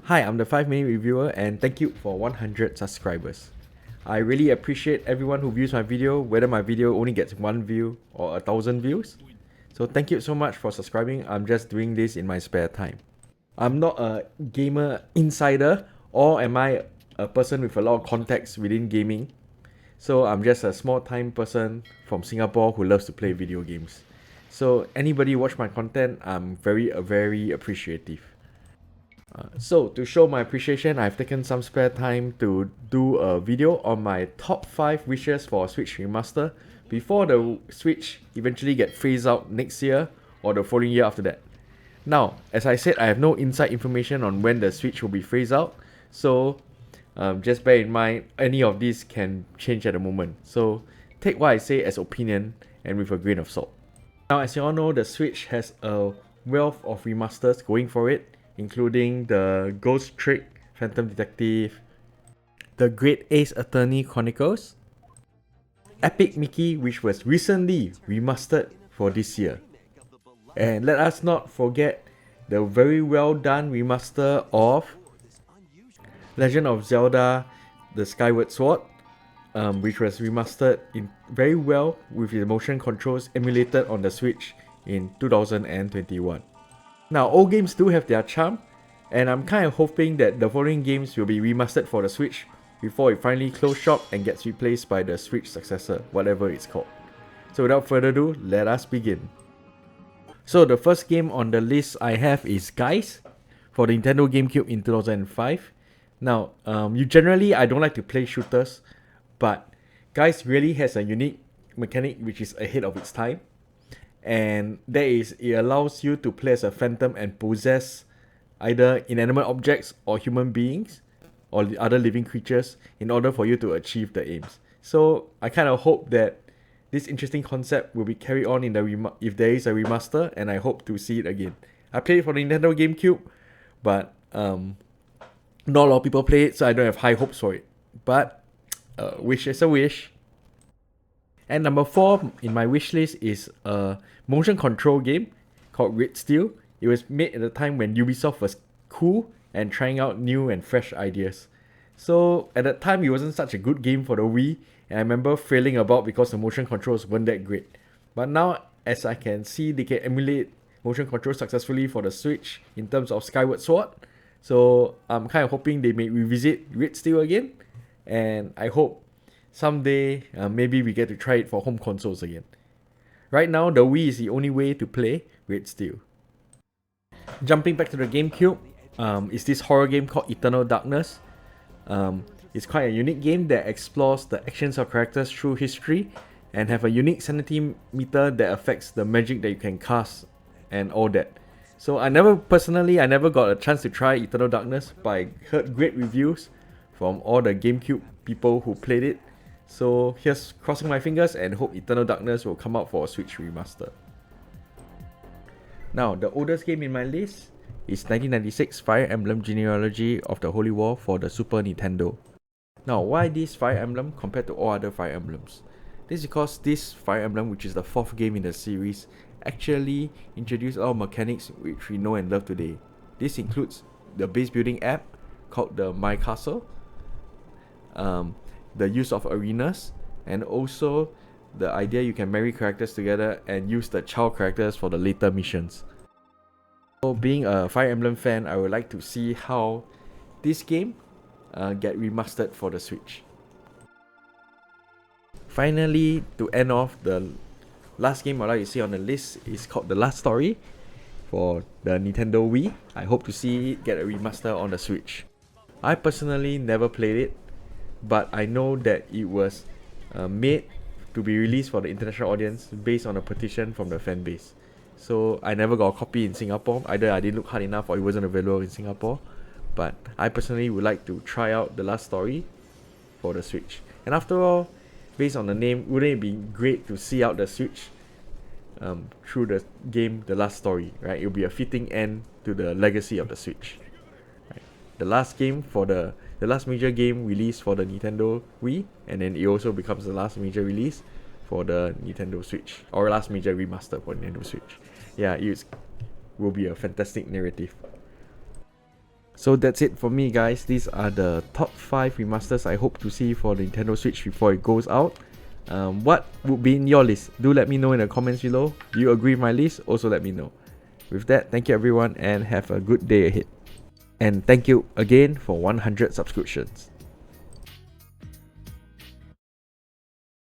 Hi, I'm the 5-minute reviewer and thank you for 100 subscribers. I really appreciate everyone who views my video, whether my video only gets 1 view or 1,000 views. So thank you so much for subscribing. I'm just doing this in my spare time. I'm not a gamer insider, or am I a person with a lot of contacts within gaming. So I'm just a small time person from Singapore who loves to play video games. So anybody watch my content, I'm very appreciative. So to show my appreciation, I've taken some spare time to do a video on my top 5 wishes for Switch Remaster before the Switch eventually get phased out next year or the following year after that. Now, as I said, I have no inside information on when the Switch will be phased out, so just bear in mind any of these can change at the moment. So take what I say as opinion and with a grain of salt. Now, as you all know, the Switch has a wealth of remasters going for it, including the Ghost Trick, Phantom Detective, the Great Ace Attorney Chronicles, Epic Mickey, which was recently remastered for this year. And let us not forget the very well done remaster of Legend of Zelda The Skyward Sword, which was remastered in very well with the motion controls emulated on the Switch in 2021. Now, old games do have their charm, and I'm kind of hoping that the following games will be remastered for the Switch before it finally closes shop and gets replaced by the Switch successor, whatever it's called. So without further ado, let us begin. So the first game on the list I have is Geist for the Nintendo GameCube in 2005. Now, I don't like to play shooters, but Geist really has a unique mechanic which is ahead of its time. And that is, it allows you to play as a phantom and possess either inanimate objects or human beings or the other living creatures in order for you to achieve the aims. So I kind of hope that this interesting concept will be carried on in the if there is a remaster, and I hope to see it again. I played it for the Nintendo GameCube, but not a lot of people play it, so I don't have high hopes for it. But wish is a wish. And number 4 in my wish list is a motion control game called Red Steel. It was made at a time when Ubisoft was cool and trying out new and fresh ideas. So at that time, it wasn't such a good game for the Wii, and I remember failing about because the motion controls weren't that great. But now, as I can see, they can emulate motion controls successfully for the Switch in terms of Skyward Sword. So I'm kind of hoping they may revisit Red Steel again, and I hope someday maybe we get to try it for home consoles again. Right now, the Wii is the only way to play Red Steel. Jumping back to the GameCube, is this horror game called Eternal Darkness. It's quite a unique game that explores the actions of characters through history and have a unique sanity meter that affects the magic that you can cast and all that. So I never got a chance to try Eternal Darkness, but I heard great reviews from all the GameCube people who played it. So here's crossing my fingers and hope Eternal Darkness will come out for a Switch Remaster. Now, the oldest game in my list is 1996 Fire Emblem Genealogy of the Holy War for the Super Nintendo. Now, why this Fire Emblem compared to all other Fire Emblems? This is because this Fire Emblem, which is the 4th game in the series, actually introduced a lot of mechanics which we know and love today. This includes the base building app called the My Castle, the use of arenas, and also the idea you can marry characters together and use the child characters for the later missions. So being a Fire Emblem fan, I would like to see how this game get remastered for the Switch. Finally, to end off, the last game I'd like to see on the list is called The Last Story for the Nintendo Wii. I hope to see it get a remaster on the Switch. I personally never played it, but I know that it was made to be released for the international audience based on a petition from the fan base. So I never got a copy in Singapore. Either I didn't look hard enough or it wasn't available in Singapore. But I personally would like to try out The Last Story for the Switch. And after all, based on the name, wouldn't it be great to see out the Switch through the game The Last Story, right? It will be a fitting end to the legacy of the Switch. Right? The last major game released for the Nintendo Wii, and then it also becomes the last major release for the Nintendo Switch, or last major remaster for Nintendo Switch. Yeah, it will be a fantastic narrative. So that's it for me, guys. These are the top 5 remasters I hope to see for the Nintendo Switch before it goes out. What would be in your list? Do let me know in the comments below. Do you agree with my list? Also let me know. With that, thank you everyone and have a good day ahead. And thank you again for 100 subscriptions.